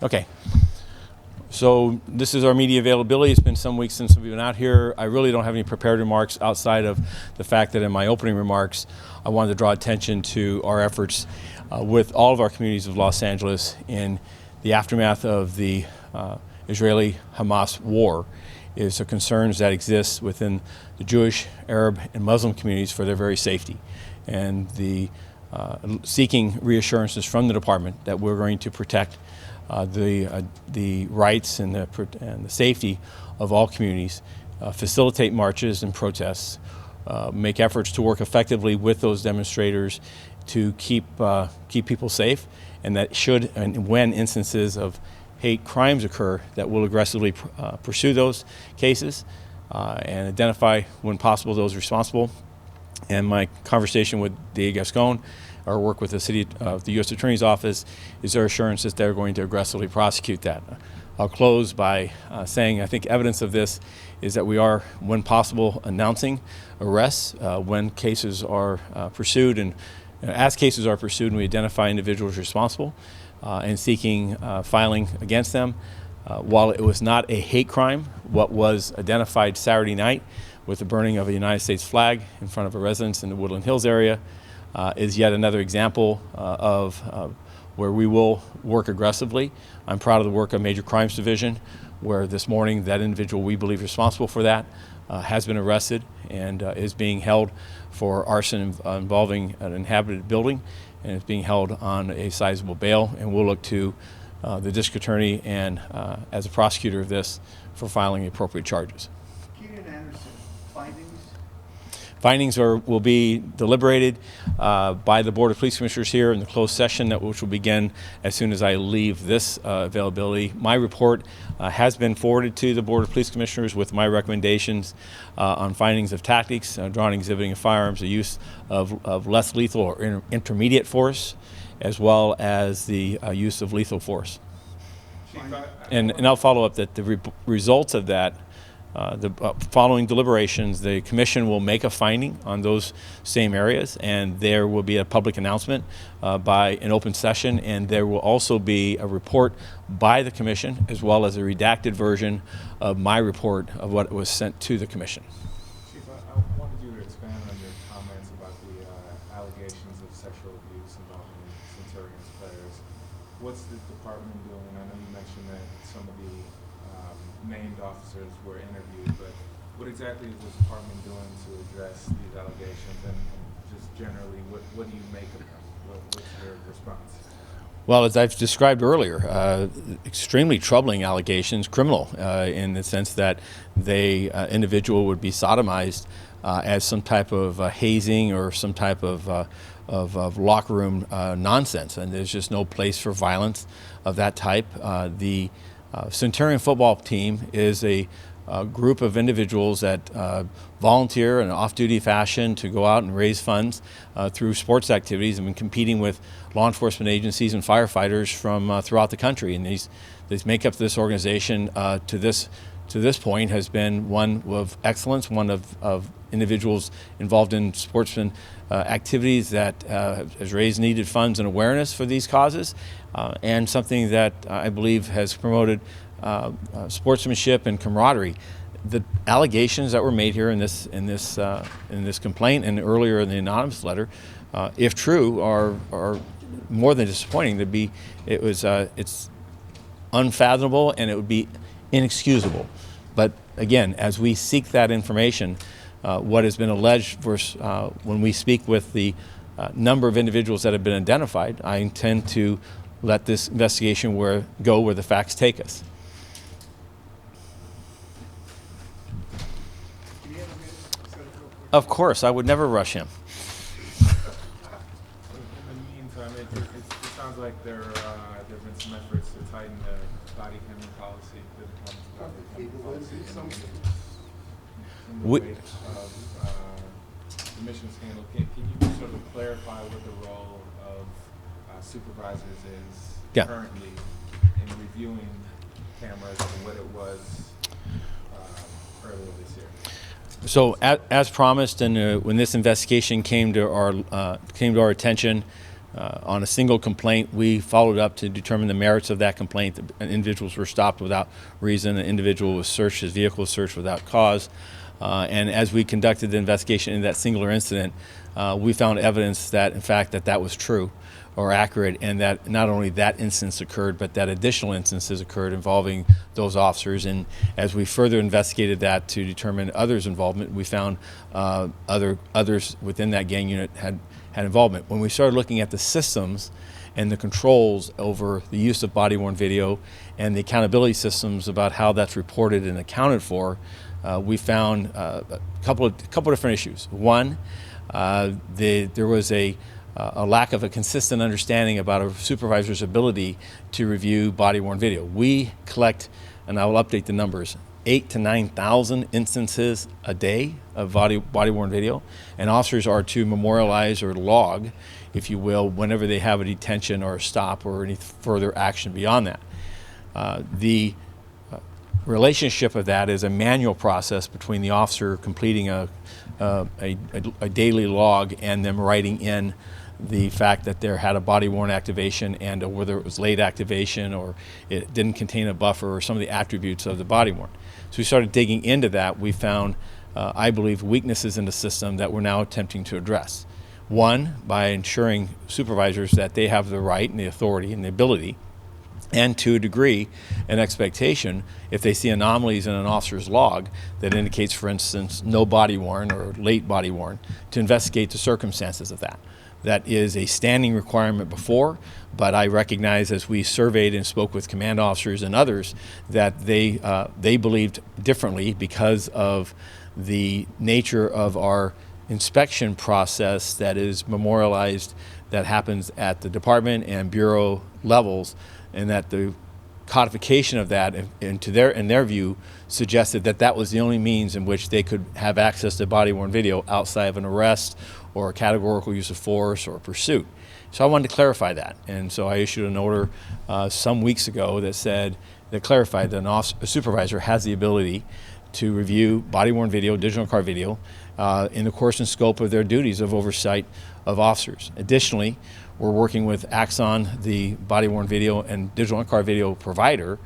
Okay. So this is our media availability. It's been some weeks since we've been out here. I really don't have any prepared remarks outside of the fact that in my opening remarks, I wanted to draw attention to our efforts with all of our communities of Los Angeles in the aftermath of the Israeli-Hamas war. Is the concerns that exist within the Jewish, Arab, and Muslim communities for their very safety, and the seeking reassurances from the department that we're going to protect the rights and the safety of all communities, facilitate marches and protests, make efforts to work effectively with those demonstrators to keep people safe, and that should and when instances of hate crimes occur, that will aggressively pursue those cases and identify, when possible, those responsible. And my conversation with DA Gascon, our work with the the U.S. Attorney's Office, is their assurance that they're going to aggressively prosecute that. I'll close by saying I think evidence of this is that we are, when possible, announcing arrests when cases are pursued, and as cases are pursued and we identify individuals responsible, and seeking filing against them. While it was not a hate crime, what was identified Saturday night with the burning of a United States flag in front of a residence in the Woodland Hills area is yet another example of where we will work aggressively. I'm proud of the work of Major Crimes Division, where this morning that individual we believe responsible for that has been arrested and is being held for arson involving an inhabited building, and is being held on a sizable bail, and we'll look to the district attorney and as a prosecutor of this for filing appropriate charges. Keenan Anderson, findings? Findings will be deliberated by the Board of Police Commissioners here in the closed session, which will begin as soon as I leave this availability. My report has been forwarded to the Board of Police Commissioners with my recommendations on findings of tactics, drawn exhibiting of firearms, the use of less lethal or intermediate force, as well as the use of lethal force. And I'll follow up that the results of that, following deliberations, the commission will make a finding on those same areas, and there will be a public announcement by an open session, and there will also be a report by the commission as well as a redacted version of my report of what was sent to the commission. Chief, I wanted you to expand on your comments about the allegations of sexual abuse involving Centurion's players. What's the department doing? I know you mentioned that some of the named officers were interviewed, but what exactly is the department doing to address these allegations, and just generally, what do you make of them? What's your response? Well, as I've described earlier, extremely troubling allegations, criminal in the sense that the individual would be sodomized as some type of hazing or some type of locker room nonsense, and there's just no place for violence of that type. The Centurion football team is a group of individuals that volunteer in an off-duty fashion to go out and raise funds through sports activities, and been competing with law enforcement agencies and firefighters from throughout the country. And these makeup of this organization to this point has been one of excellence, one of individuals involved in sportsman activities that has raised needed funds and awareness for these causes, and something that I believe has promoted sportsmanship and camaraderie. The allegations that were made here in this complaint and earlier in the anonymous letter, if true, are more than disappointing. It's unfathomable, and it would be inexcusable. But again, as we seek that information, what has been alleged versus when we speak with the number of individuals that have been identified, I intend to let this investigation go where the facts take us. Of course, I would never rush him. In the meantime, it sounds like there have been some efforts to tighten the body camera policy, in the wake of the mission scandal. Can you sort of clarify what the role of supervisors is currently in reviewing cameras and what it was earlier this year? So, as promised, and when this investigation came to our attention, On a single complaint, we followed up to determine the merits of that complaint. The individuals were stopped without reason. An individual was searched, his vehicle was searched without cause. And as we conducted the investigation in that singular incident, we found evidence that, in fact, that was true or accurate, and that not only that instance occurred, but that additional instances occurred involving those officers. And as we further investigated that to determine others' involvement, we found others within that gang unit had involvement. When we started looking at the systems and the controls over the use of body-worn video and the accountability systems about how that's reported and accounted for, we found a couple of different issues. One, there was a lack of a consistent understanding about a supervisor's ability to review body-worn video. We collect, and I will update the numbers, 8,000 to 9,000 instances a day of body-worn video, and officers are to memorialize or log, if you will, whenever they have a detention or a stop or any further action beyond that. The relationship of that is a manual process between the officer completing a daily log and them writing in the fact that there had a body-worn activation, and whether it was late activation or it didn't contain a buffer or some of the attributes of the body-worn. So we started digging into that. We found, I believe, weaknesses in the system that we're now attempting to address. One, by ensuring supervisors that they have the right and the authority and the ability, and to a degree, an expectation, if they see anomalies in an officer's log that indicates, for instance, no body worn or late body worn, to investigate the circumstances of that. That is a standing requirement before, but I recognize as we surveyed and spoke with command officers and others that they believed differently because of the nature of our inspection process that is memorialized, that happens at the department and bureau levels, and that the codification of that, in their view, suggested that was the only means in which they could have access to body-worn video outside of an arrest or a categorical use of force or a pursuit. So I wanted to clarify that, and so I issued an order some weeks ago that clarified that a supervisor has the ability to review body-worn video, digital car video, in the course and scope of their duties of oversight of officers. Additionally, we're working with Axon, the body-worn video and digital car video provider,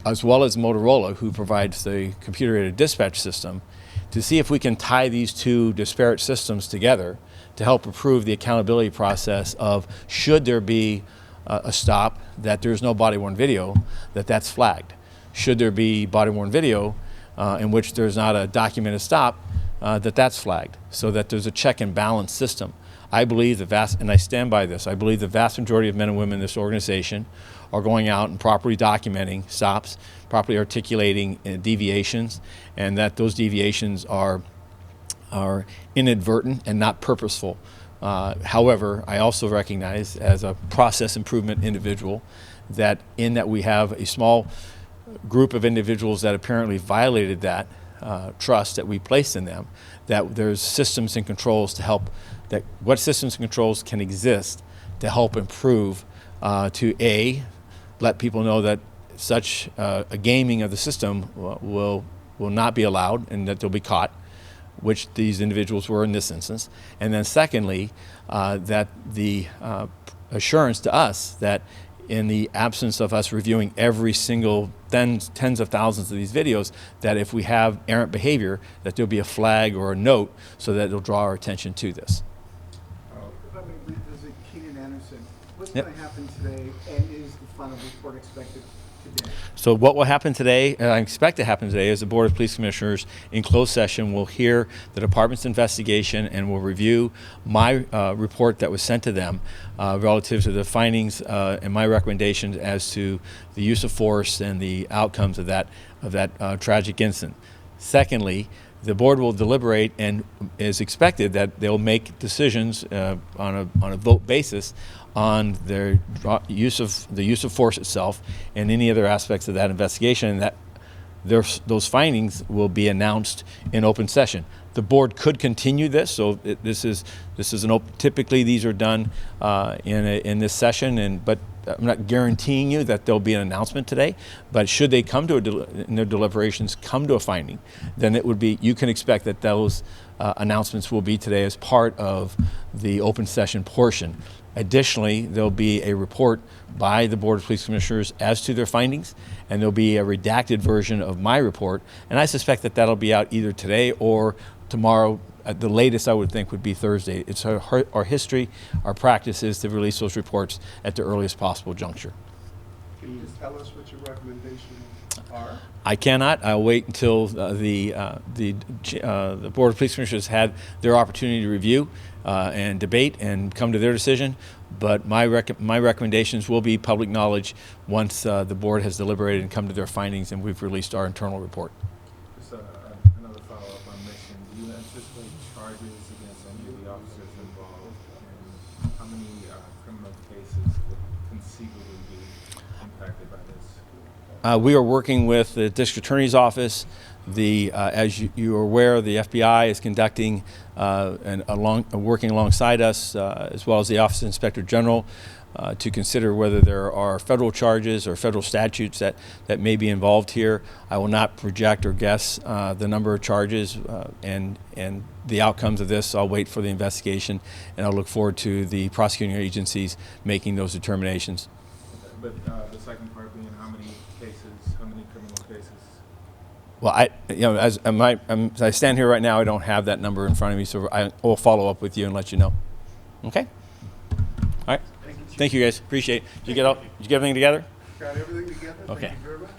as well as Motorola, who provides the computer-aided dispatch system, to see if we can tie these two disparate systems together to help improve the accountability process of, should there be a stop, that there's no body-worn video, that's flagged. Should there be body-worn video in which there's not a documented stop, that's flagged, so that there's a check and balance system. I believe and I stand by this, I believe the vast majority of men and women in this organization are going out and properly documenting stops, properly articulating deviations, and that those deviations are inadvertent and not purposeful. However, I also recognize, as a process improvement individual, that we have a small group of individuals that apparently violated that trust that we placed in them, that there's systems and controls to help, that what systems and controls can exist to help improve, to let people know that such a gaming of the system will not be allowed, and that they'll be caught, which these individuals were in this instance. And then secondly, that the assurance to us that in the absence of us reviewing every single tens of thousands of these videos, that if we have errant behavior, that there'll be a flag or a note so that it'll draw our attention to this. If I may revisit Keenan Anderson, what's Yep. going to happen today, and is the final report expected today? So what will happen today, and I expect to happen today, is the Board of Police Commissioners in closed session will hear the department's investigation and will review my report that was sent to them relative to the findings and my recommendations as to the use of force and the outcomes of that tragic incident. Secondly, the board will deliberate, and is expected that they'll make decisions on a vote basis on their use of force itself and any other aspects of that investigation, and that those findings will be announced in open session. The board could continue this, so this is typically these are done in this session, but I'm not guaranteeing you that there'll be an announcement today. But should they come to in their deliberations come to a finding, then it would be, you can expect that those announcements will be today as part of the open session portion. Additionally, there'll be a report by the Board of Police Commissioners as to their findings, and there'll be a redacted version of my report, and I suspect that that'll be out either today or tomorrow. At the latest, I would think, would be Thursday. It's our history, our practice is to release those reports at the earliest possible juncture. Can you just tell us what your recommendations are? I cannot. I'll wait until the Board of Police Commissioners had their opportunity to review and debate and come to their decision. But my recommendations will be public knowledge once the board has deliberated and come to their findings and we've released our internal report. Just another follow-up on Mission. Do you anticipate charges against any of the officers involved? And how many criminal cases could conceivably be impacted by this? We are working with the District Attorney's Office. As you are aware, the FBI is conducting working alongside us, as well as the Office of Inspector General, to consider whether there are federal charges or federal statutes that may be involved here. I will not project or guess the number of charges and the outcomes of this. I'll wait for the investigation, and I'll look forward to the prosecuting agencies making those determinations. But the second part being how many criminal cases? Well, as I stand here right now, I don't have that number in front of me, so I will follow up with you and let you know. Okay? All right. Thank you, guys. Appreciate it. Did you get everything together? Got everything together? Okay. Thank you very much.